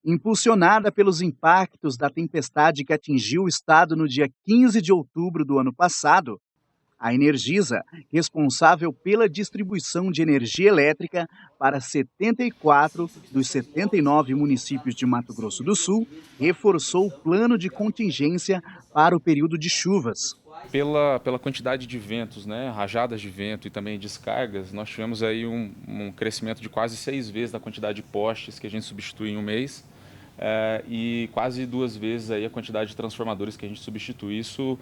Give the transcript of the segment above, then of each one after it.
Impulsionada pelos impactos da tempestade que atingiu o estado no dia 15 de outubro do ano passado, a Energisa, responsável pela distribuição de energia elétrica para 74 dos 79 municípios de Mato Grosso do Sul, reforçou o plano de contingência para o período de chuvas. Pela quantidade de ventos, né, rajadas de vento e também descargas, nós tivemos aí um crescimento de quase 6 vezes da quantidade de postes que a gente substitui em um mês e quase 2 vezes aí a quantidade de transformadores que a gente substitui, isso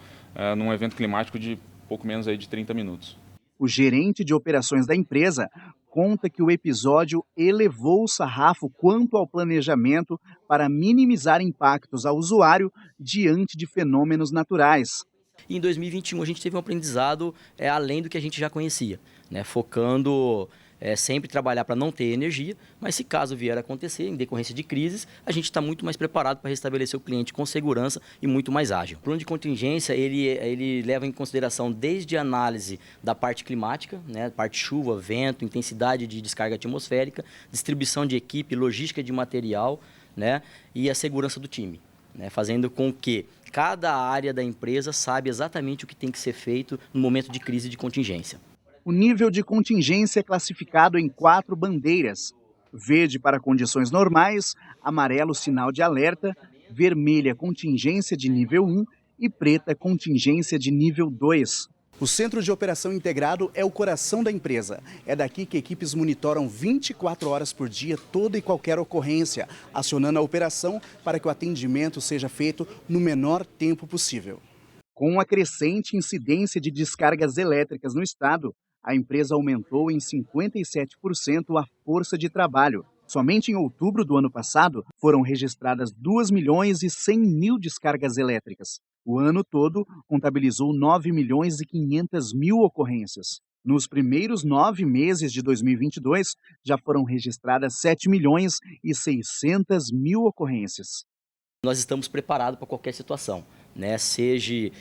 num evento climático de pouco menos aí de 30 minutos. O gerente de operações da empresa conta que o episódio elevou o sarrafo quanto ao planejamento para minimizar impactos ao usuário diante de fenômenos naturais. E em 2021 a gente teve um aprendizado além do que a gente já conhecia, né? Focando sempre trabalhar para não ter energia, mas se caso vier a acontecer, em decorrência de crises, a gente está muito mais preparado para restabelecer o cliente com segurança e muito mais ágil. O plano de contingência, ele leva em consideração desde a análise da parte climática, né? Parte chuva, vento, intensidade de descarga atmosférica, distribuição de equipe, logística de material, né? E a segurança do time, né? Fazendo com que cada área da empresa saiba exatamente o que tem que ser feito no momento de crise de contingência. O nível de contingência é classificado em 4 bandeiras: verde para condições normais, amarelo sinal de alerta, vermelha contingência de nível 1 e preta contingência de nível 2. O Centro de Operação Integrado é o coração da empresa. É daqui que equipes monitoram 24 horas por dia toda e qualquer ocorrência, acionando a operação para que o atendimento seja feito no menor tempo possível. Com a crescente incidência de descargas elétricas no estado, a empresa aumentou em 57% a força de trabalho. Somente em outubro do ano passado, foram registradas 2 milhões e 100 mil descargas elétricas. O ano todo, contabilizou 9 milhões e 500 mil ocorrências. Nos primeiros 9 meses de 2022, já foram registradas 7 milhões e 600 mil ocorrências. Nós estamos preparados para qualquer situação, né? Seja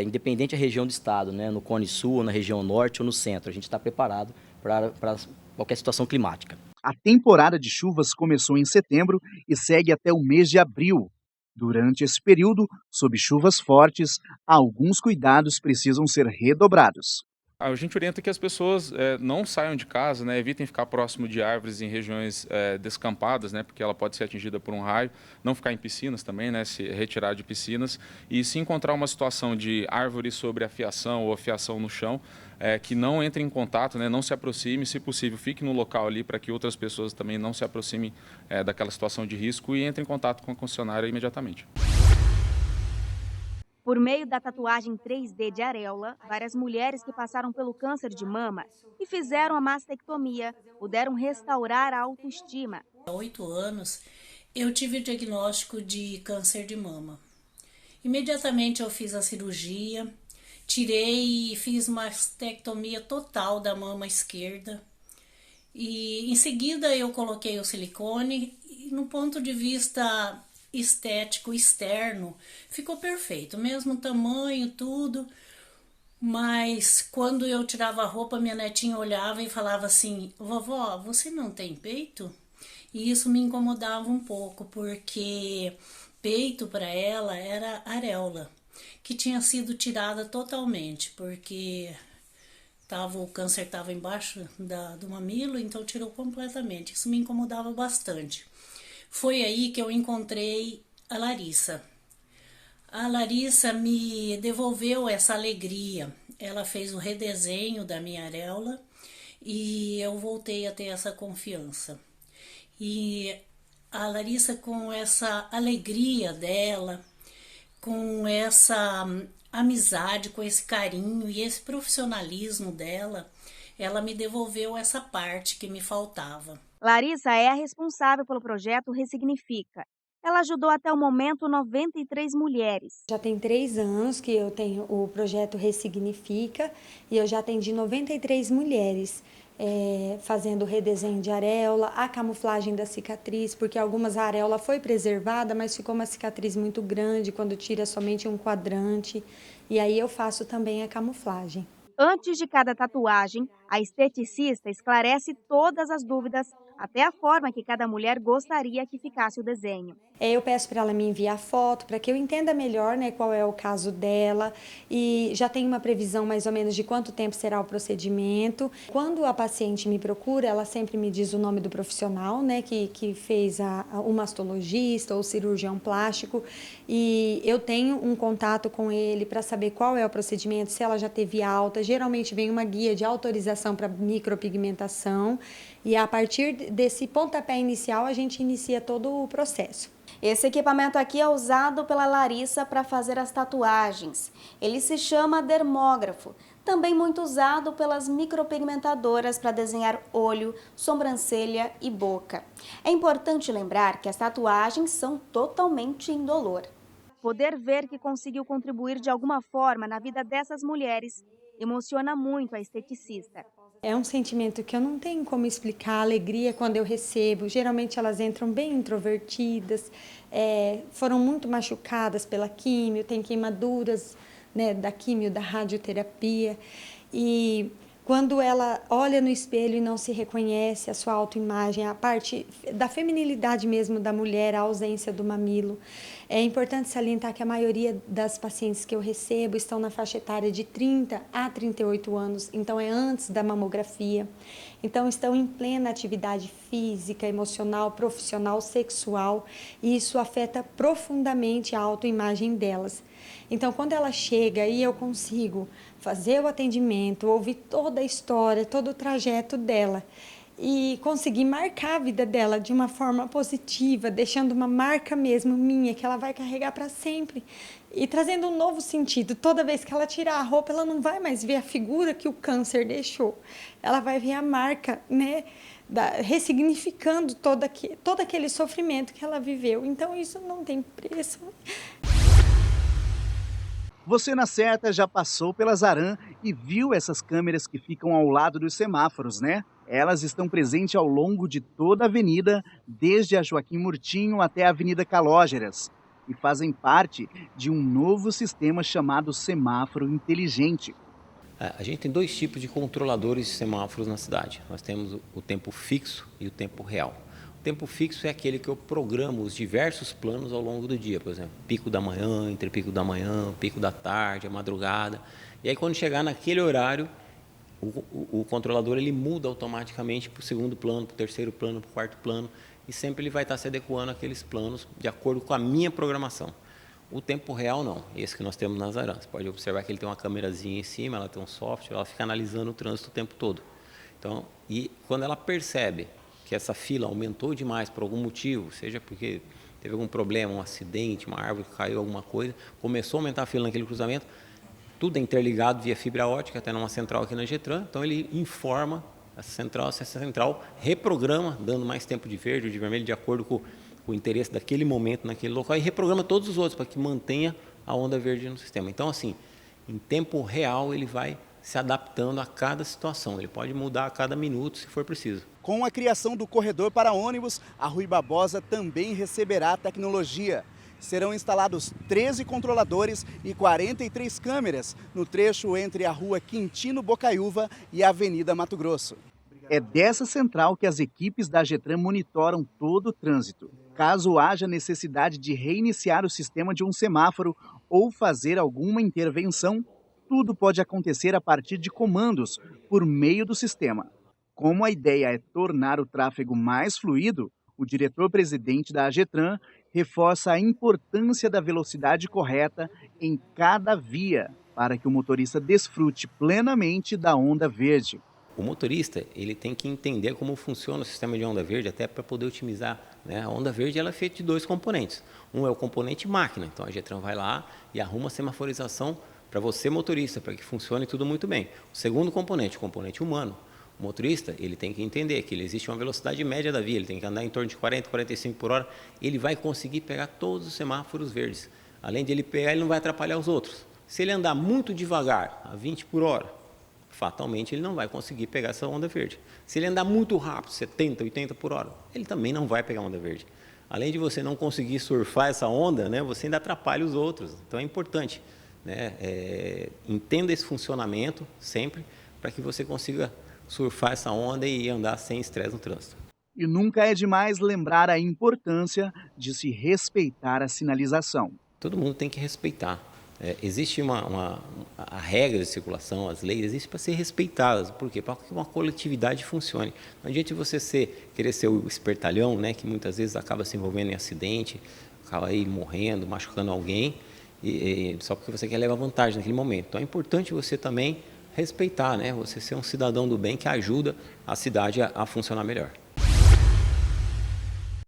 independente da região do estado, né? No Cone Sul, na região norte ou no centro, a gente está preparado para qualquer situação climática. A temporada de chuvas começou em setembro e segue até o mês de abril. Durante esse período, sob chuvas fortes, alguns cuidados precisam ser redobrados. A gente orienta que as pessoas não saiam de casa, né, evitem ficar próximo de árvores em regiões descampadas, né, porque ela pode ser atingida por um raio, não ficar em piscinas também, né, se retirar de piscinas, e se encontrar uma situação de árvore sobre a fiação ou a fiação no chão, que não entre em contato, né, não se aproxime, se possível fique no local ali para que outras pessoas também não se aproximem daquela situação de risco e entre em contato com a concessionária imediatamente. Por meio da tatuagem 3D de areola, várias mulheres que passaram pelo câncer de mama e fizeram a mastectomia puderam restaurar a autoestima. Há 8 anos, eu tive o diagnóstico de câncer de mama. Imediatamente eu fiz a cirurgia, tirei e fiz mastectomia total da mama esquerda. E em seguida eu coloquei o silicone e no ponto de vista estético externo ficou perfeito, mesmo tamanho, tudo, mas quando eu tirava a roupa, minha netinha olhava e falava assim: vovó, você não tem peito? E isso me incomodava um pouco, porque peito para ela era areola, que tinha sido tirada totalmente, porque o câncer estava embaixo do mamilo, então tirou completamente. Isso me incomodava bastante. Foi aí que eu encontrei a Larissa. A Larissa me devolveu essa alegria. Ela fez o redesenho da minha areola e eu voltei a ter essa confiança. E a Larissa, com essa alegria dela, com essa amizade, com esse carinho e esse profissionalismo dela, ela me devolveu essa parte que me faltava. Larissa é a responsável pelo projeto Ressignifica. Ela ajudou até o momento 93 mulheres. Já tem 3 anos que eu tenho o projeto Ressignifica e eu já atendi 93 mulheres, fazendo o redesenho de areola, a camuflagem da cicatriz, porque algumas a areola foi preservada, mas ficou uma cicatriz muito grande quando tira somente um quadrante, e aí eu faço também a camuflagem. Antes de cada tatuagem, a esteticista esclarece todas as dúvidas até a forma que cada mulher gostaria que ficasse o desenho. Eu peço para ela me enviar foto, para que eu entenda melhor, né, qual é o caso dela, e já tenho uma previsão mais ou menos de quanto tempo será o procedimento. Quando a paciente me procura, ela sempre me diz o nome do profissional, né, que fez o mastologista ou cirurgião plástico, e eu tenho um contato com ele para saber qual é o procedimento, se ela já teve alta. Geralmente vem uma guia de autorização para micropigmentação, e a partir desse pontapé inicial a gente inicia todo o processo. Esse equipamento aqui é usado pela Larissa para fazer as tatuagens. Ele se chama dermógrafo, também muito usado pelas micropigmentadoras para desenhar olho, sobrancelha e boca. É importante lembrar que as tatuagens são totalmente indolor. Poder ver que conseguiu contribuir de alguma forma na vida dessas mulheres emociona muito a esteticista. É um sentimento que eu não tenho como explicar, a alegria quando eu recebo. Geralmente elas entram bem introvertidas, foram muito machucadas pela químio, têm queimaduras, né, da químio, da radioterapia. E quando ela olha no espelho e não se reconhece a sua autoimagem, a parte da feminilidade mesmo da mulher, a ausência do mamilo. É importante salientar que a maioria das pacientes que eu recebo estão na faixa etária de 30 a 38 anos, então é antes da mamografia. Então estão em plena atividade física, emocional, profissional, sexual, e isso afeta profundamente a autoimagem delas. Então, quando ela chega e eu consigo fazer o atendimento, ouvir toda a história, todo o trajeto dela e conseguir marcar a vida dela de uma forma positiva, deixando uma marca mesmo minha, que ela vai carregar para sempre e trazendo um novo sentido. Toda vez que ela tirar a roupa, ela não vai mais ver a figura que o câncer deixou. Ela vai ver a marca, né, ressignificando todo aquele sofrimento que ela viveu. Então, isso não tem preço. Você na certa já passou pela Zaran e viu essas câmeras que ficam ao lado dos semáforos, né? Elas estão presentes ao longo de toda a avenida, desde a Joaquim Murtinho até a Avenida Calógeras, e fazem parte de um novo sistema chamado semáforo inteligente. A gente tem dois tipos de controladores de semáforos na cidade. Nós temos o tempo fixo e o tempo real. O tempo fixo é aquele que eu programo os diversos planos ao longo do dia, por exemplo, pico da manhã, entre pico da manhã, pico da tarde, a madrugada. E aí, quando chegar naquele horário, o controlador ele muda automaticamente para o segundo plano, para o terceiro plano, para o quarto plano, e sempre ele vai estar se adequando àqueles planos de acordo com a minha programação. O tempo real não, esse que nós temos na Zaran. Você pode observar que ele tem uma câmerazinha em cima, ela tem um software, ela fica analisando o trânsito o tempo todo. Então, e quando ela percebe que essa fila aumentou demais por algum motivo, seja porque teve algum problema, um acidente, uma árvore que caiu, alguma coisa, começou a aumentar a fila naquele cruzamento, tudo é interligado via fibra ótica, até numa central aqui na Getran, então ele informa essa central reprograma, dando mais tempo de verde ou de vermelho, de acordo com o interesse daquele momento, naquele local, e reprograma todos os outros para que mantenha a onda verde no sistema. Então, assim, em tempo real, ele vai se adaptando a cada situação, ele pode mudar a cada minuto, se for preciso. Com a criação do corredor para ônibus, a Rui Barbosa também receberá tecnologia. Serão instalados 13 controladores e 43 câmeras no trecho entre a rua Quintino Bocaiúva e a Avenida Mato Grosso. É dessa central que as equipes da Getran monitoram todo o trânsito. Caso haja necessidade de reiniciar o sistema de um semáforo ou fazer alguma intervenção, tudo pode acontecer a partir de comandos por meio do sistema. Como a ideia é tornar o tráfego mais fluido, o diretor-presidente da Getran reforça a importância da velocidade correta em cada via para que o motorista desfrute plenamente da onda verde. O motorista ele tem que entender como funciona o sistema de onda verde, até para poder otimizar, né? A onda verde ela é feita de dois componentes. Um é o componente máquina, então a Getran vai lá e arruma a semaforização para você motorista, para que funcione tudo muito bem. O segundo componente, o componente humano. O motorista ele tem que entender que existe uma velocidade média da via, ele tem que andar em torno de 40, 45 por hora, ele vai conseguir pegar todos os semáforos verdes. Além de ele pegar, ele não vai atrapalhar os outros. Se ele andar muito devagar, a 20 por hora, fatalmente ele não vai conseguir pegar essa onda verde. Se ele andar muito rápido, 70, 80 por hora, ele também não vai pegar a onda verde. Além de você não conseguir surfar essa onda, né, você ainda atrapalha os outros. Então é importante, né, entenda esse funcionamento sempre para que você consiga surfar essa onda e andar sem estresse no trânsito. E nunca é demais lembrar a importância de se respeitar a sinalização. Todo mundo tem que respeitar. Existe a regra de circulação, as leis existem para ser respeitadas. Por quê? Para que uma coletividade funcione. Não adianta você querer ser o espertalhão, né, que muitas vezes acaba se envolvendo em acidente, acaba aí morrendo, machucando alguém, só porque você quer levar vantagem naquele momento. Então é importante você também respeitar, né, você ser um cidadão do bem que ajuda a cidade a funcionar melhor.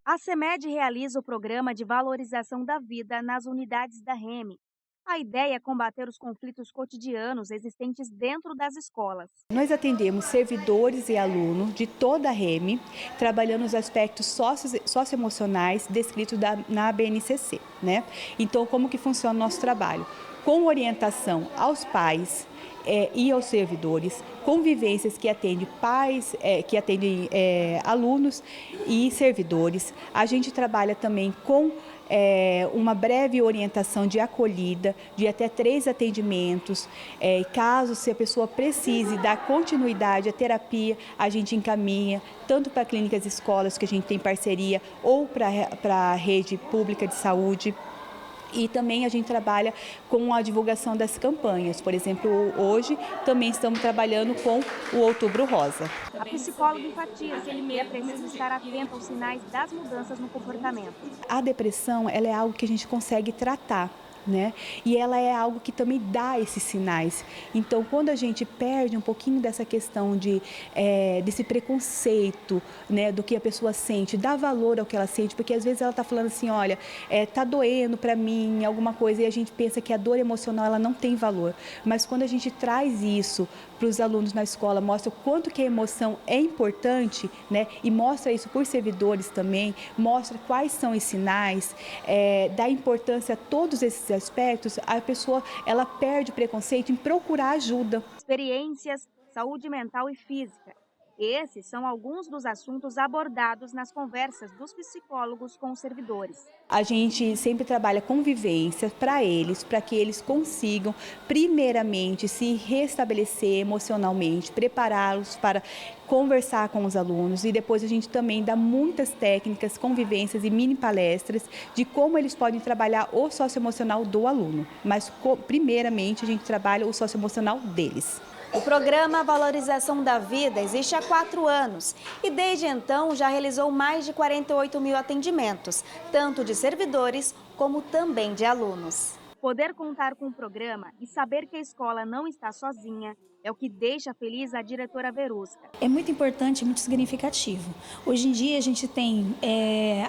A CEMED realiza o programa de valorização da vida nas unidades da REME. A ideia é combater os conflitos cotidianos existentes dentro das escolas. Nós atendemos servidores e alunos de toda a REME, trabalhando os aspectos socioemocionais descritos na BNCC, né? Então, como que funciona o nosso trabalho? Com orientação aos pais e aos servidores, convivências que atendem pais, que atendem alunos e servidores. A gente trabalha também com uma breve orientação de acolhida, de até 3 atendimentos. Caso se a pessoa precise dar continuidade à terapia, a gente encaminha tanto para clínicas e escolas, que a gente tem parceria, ou para a rede pública de saúde. E também a gente trabalha com a divulgação das campanhas. Por exemplo, hoje também estamos trabalhando com o Outubro Rosa. A psicóloga enfatiza que é preciso estar atento aos sinais das mudanças no comportamento. A depressão, ela é algo que a gente consegue tratar, né? E ela é algo que também dá esses sinais. Então, quando a gente perde um pouquinho dessa questão desse preconceito, né, do que a pessoa sente, dá valor ao que ela sente, porque às vezes ela está falando assim, olha, tá doendo para mim alguma coisa, e a gente pensa que a dor emocional ela não tem valor. Mas quando a gente traz isso para os alunos na escola, mostra o quanto que a emoção é importante, né, e mostra isso por servidores também, mostra quais são os sinais, dá importância a todos esses aspectos, a pessoa ela perde o preconceito em procurar ajuda. Experiências, saúde mental e física. Esses são alguns dos assuntos abordados nas conversas dos psicólogos com os servidores. A gente sempre trabalha convivência para que eles consigam, primeiramente, se restabelecer emocionalmente, prepará-los para conversar com os alunos, e depois a gente também dá muitas técnicas, convivências e mini palestras de como eles podem trabalhar o socioemocional do aluno. Mas, primeiramente, a gente trabalha o socioemocional deles. O programa Valorização da Vida existe há 4 anos e desde então já realizou mais de 48 mil atendimentos, tanto de servidores como também de alunos. Poder contar com o programa e saber que a escola não está sozinha é o que deixa feliz a diretora Verusca. É muito importante e muito significativo. Hoje em dia a gente tem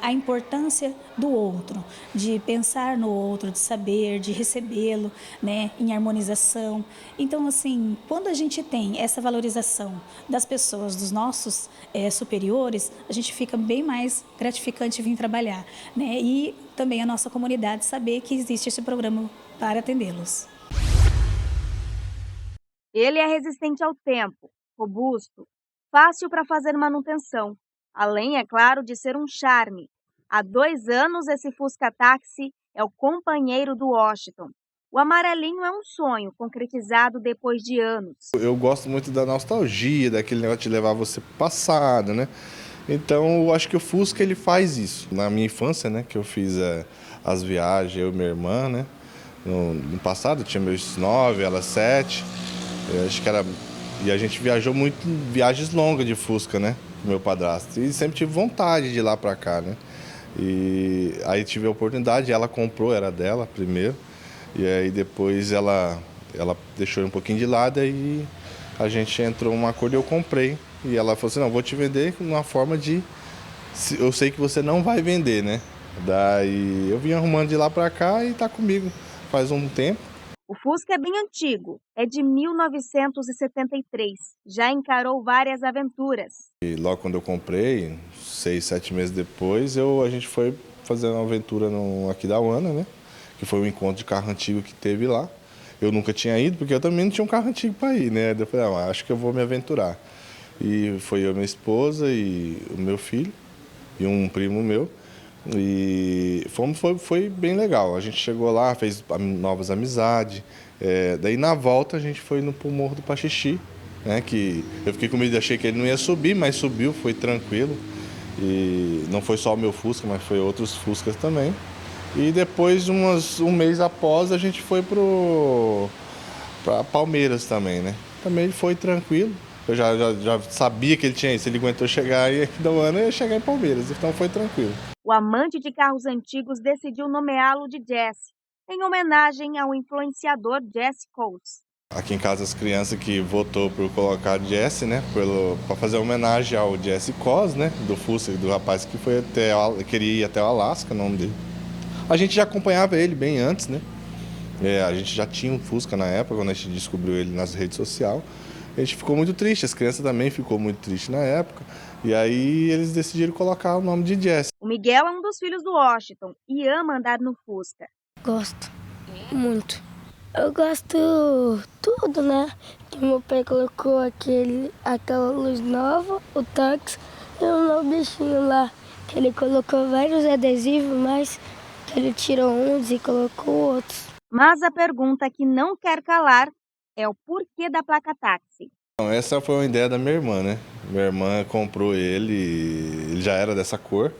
a importância do outro, de pensar no outro, de saber, de recebê-lo, né, em harmonização. Então, assim, quando a gente tem essa valorização das pessoas, dos nossos superiores, a gente fica bem mais gratificante vir trabalhar, né? E também a nossa comunidade saber que existe esse programa para atendê-los. Ele é resistente ao tempo, robusto, fácil para fazer manutenção, além, é claro, de ser um charme. Há 2 anos, esse Fusca Táxi é o companheiro do Washington. O amarelinho é um sonho concretizado depois de anos. Eu gosto muito da nostalgia, daquele negócio de levar você pro passado, né? Então, eu acho que o Fusca ele faz isso. Na minha infância, né, que eu fiz as viagens, eu e minha irmã, né? No passado, eu tinha meus 9, ela 7. Eu acho que e a gente viajou muito, viagens longas de Fusca, né? Com meu padrasto. E sempre tive vontade de ir lá pra cá, né? E aí tive a oportunidade, ela comprou, era dela primeiro. E aí depois ela deixou um pouquinho de lado e a gente entrou num acordo e eu comprei. E ela falou assim, não, vou te vender numa forma de... Eu sei que você não vai vender, né? Daí eu vim arrumando de lá pra cá e tá comigo faz um tempo. O Fusca é bem antigo, é de 1973, já encarou várias aventuras. E logo quando eu comprei, 6, 7 meses depois, a gente foi fazer uma aventura no Aquidauana, né? Que foi um encontro de carro antigo que teve lá. Eu nunca tinha ido, porque eu também não tinha um carro antigo para ir, né? Eu falei, acho que eu vou me aventurar. E foi eu, minha esposa e o meu filho e um primo meu. E foi bem legal. A gente chegou lá, fez novas amizades. Daí na volta a gente foi pro Morro do Paxixi, né? Que eu fiquei com medo, achei que ele não ia subir, mas subiu, foi tranquilo. E não foi só o meu Fusca, mas foi outros Fuscas também. E depois de um mês após, a gente foi para Palmeiras também, né? Também foi tranquilo. Eu já sabia que ele tinha isso, ele aguentou chegar e no ano ia chegar em Palmeiras, então foi tranquilo. O amante de carros antigos decidiu nomeá-lo de Jesse, em homenagem ao influenciador Jesse Coates. Aqui em casa as crianças que votou por colocar Jesse, né, para fazer homenagem ao Jesse Cos, né, do Fusca, do rapaz que queria ir até o Alasca, o nome dele. A gente já acompanhava ele bem antes, né? A gente já tinha um Fusca na época, quando a gente descobriu ele nas redes sociais. A gente ficou muito triste, as crianças também ficou muito tristes na época. E aí eles decidiram colocar o nome de Jesse. O Miguel é um dos filhos do Washington e ama andar no Fusca. Gosto, muito. Eu gosto tudo, né? Que meu pai colocou aquela luz nova, o táxi e o meu bichinho lá. Que ele colocou vários adesivos, mas que ele tirou uns e colocou outros. Mas a pergunta que não quer calar é o porquê da placa táxi. Essa foi uma ideia da minha irmã, né? Minha irmã comprou ele já era dessa cor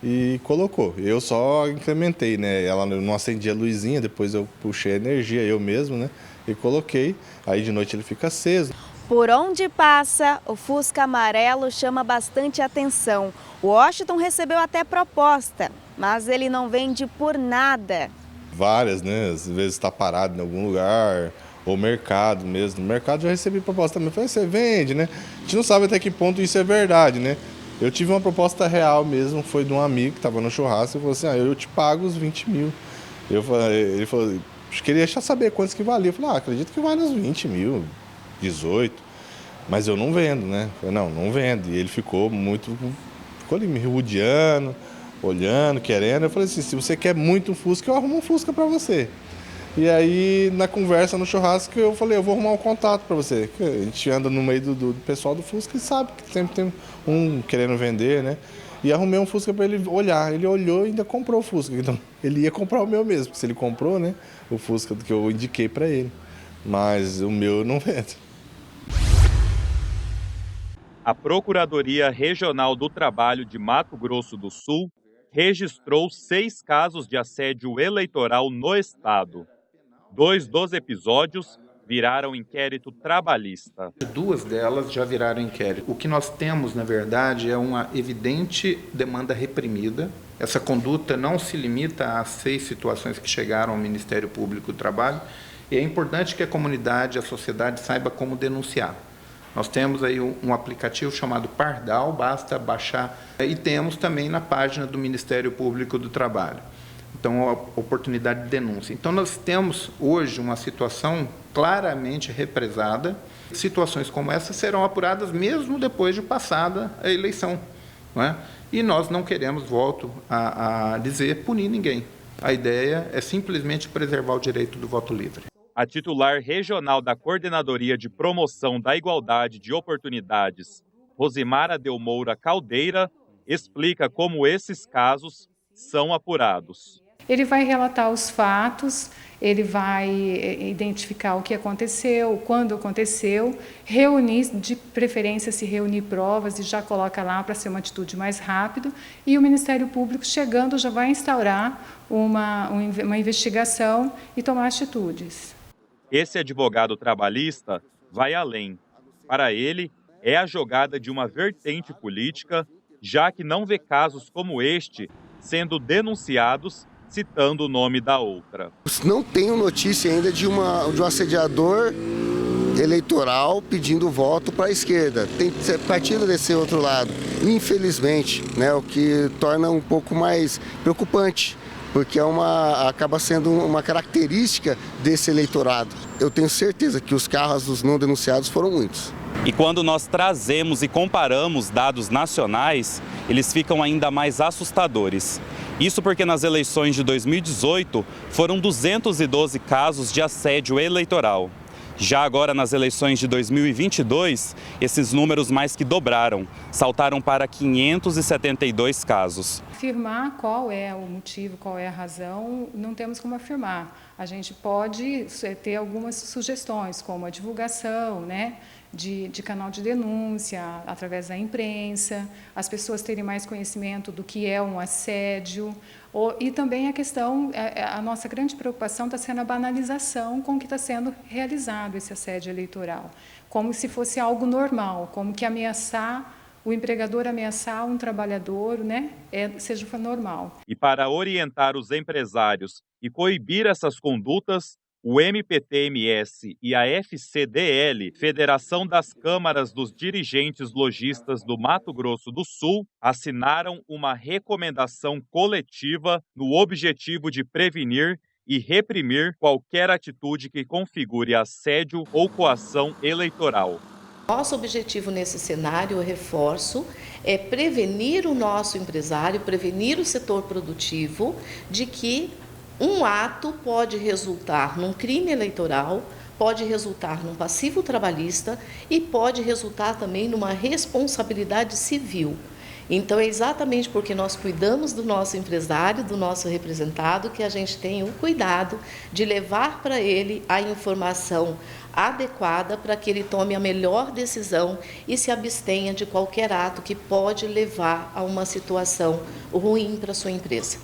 e colocou. Eu só incrementei, né? Ela não acendia a luzinha, depois eu puxei a energia eu mesmo, né? E coloquei, aí de noite ele fica aceso. Por onde passa, o Fusca amarelo chama bastante atenção. O Washington recebeu até proposta, mas ele não vende por nada. Várias, né? Às vezes está parado em algum lugar, ou mercado mesmo. No mercado já recebi proposta também. Eu falei, você vende, né? A gente não sabe até que ponto isso é verdade, né? Eu tive uma proposta real mesmo, foi de um amigo que estava no churrasco e falou assim, eu te pago os 20 mil. Ele falou, queria já saber quantos que valia. Eu falei, acredito que vale uns 20 mil, 18, mas eu não vendo, né? Eu falei, não vendo. E ele ficou ali me rodeando, olhando, querendo. Eu falei assim, se você quer muito um Fusca, eu arrumo um Fusca para você. E aí, na conversa no churrasco, eu falei, eu vou arrumar um contato para você. A gente anda no meio do pessoal do Fusca e sabe que sempre tem um querendo vender, né? E arrumei um Fusca para ele olhar. Ele olhou e ainda comprou o Fusca. Então, ele ia comprar o meu mesmo, porque se ele comprou, né? O Fusca que eu indiquei para ele. Mas o meu eu não vendo. A Procuradoria Regional do Trabalho de Mato Grosso do Sul registrou 6 casos de assédio eleitoral no estado. 2 dos episódios viraram inquérito trabalhista. 2 delas já viraram inquérito. O que nós temos, na verdade, é uma evidente demanda reprimida. Essa conduta não se limita às 6 situações que chegaram ao Ministério Público do Trabalho. E é importante que a comunidade, a sociedade saiba como denunciar. Nós temos aí um aplicativo chamado Pardal, basta baixar. E temos também na página do Ministério Público do Trabalho. Então, a oportunidade de denúncia. Então, nós temos hoje uma situação claramente represada. Situações como essa serão apuradas mesmo depois de passada a eleição. Não é? E nós não queremos, volto a dizer, punir ninguém. A ideia é simplesmente preservar o direito do voto livre. A titular regional da Coordenadoria de Promoção da Igualdade de Oportunidades, Rosimara Delmoura Caldeira, explica como esses casos são apurados. Ele vai relatar os fatos, ele vai identificar o que aconteceu, quando aconteceu, reunir, de preferência se reunir provas e já coloca lá para ser uma atitude mais rápida, e o Ministério Público chegando já vai instaurar uma investigação e tomar atitudes. Esse advogado trabalhista vai além. Para ele, é a jogada de uma vertente política, já que não vê casos como este sendo denunciados citando o nome da outra. Não tenho notícia ainda de um assediador eleitoral pedindo voto para a esquerda. Tem partido desse outro lado, infelizmente, né, o que torna um pouco mais preocupante, porque acaba sendo uma característica desse eleitorado. Eu tenho certeza que os casos não denunciados foram muitos. E quando nós trazemos e comparamos dados nacionais, eles ficam ainda mais assustadores. Isso porque nas eleições de 2018 foram 212 casos de assédio eleitoral. Já agora nas eleições de 2022, esses números mais que dobraram, saltaram para 572 casos. Afirmar qual é o motivo, qual é a razão, não temos como afirmar. A gente pode ter algumas sugestões, como a divulgação, né, de canal de denúncia, através da imprensa, as pessoas terem mais conhecimento do que é um assédio, e também a questão, a nossa grande preocupação está sendo a banalização com que está sendo realizado esse assédio eleitoral, como se fosse algo normal, como que o empregador ameaçar um trabalhador, né, seja normal. E para orientar os empresários e coibir essas condutas, o MPT-MS e a FCDL, Federação das Câmaras dos Dirigentes Lojistas do Mato Grosso do Sul, assinaram uma recomendação coletiva no objetivo de prevenir e reprimir qualquer atitude que configure assédio ou coação eleitoral. Nosso objetivo nesse cenário, eu reforço, é prevenir o nosso empresário, prevenir o setor produtivo de que um ato pode resultar num crime eleitoral, pode resultar num passivo trabalhista e pode resultar também numa responsabilidade civil. Então, é exatamente porque nós cuidamos do nosso empresário, do nosso representado, que a gente tem o cuidado de levar para ele a informação adequada para que ele tome a melhor decisão e se abstenha de qualquer ato que pode levar a uma situação ruim para a sua empresa.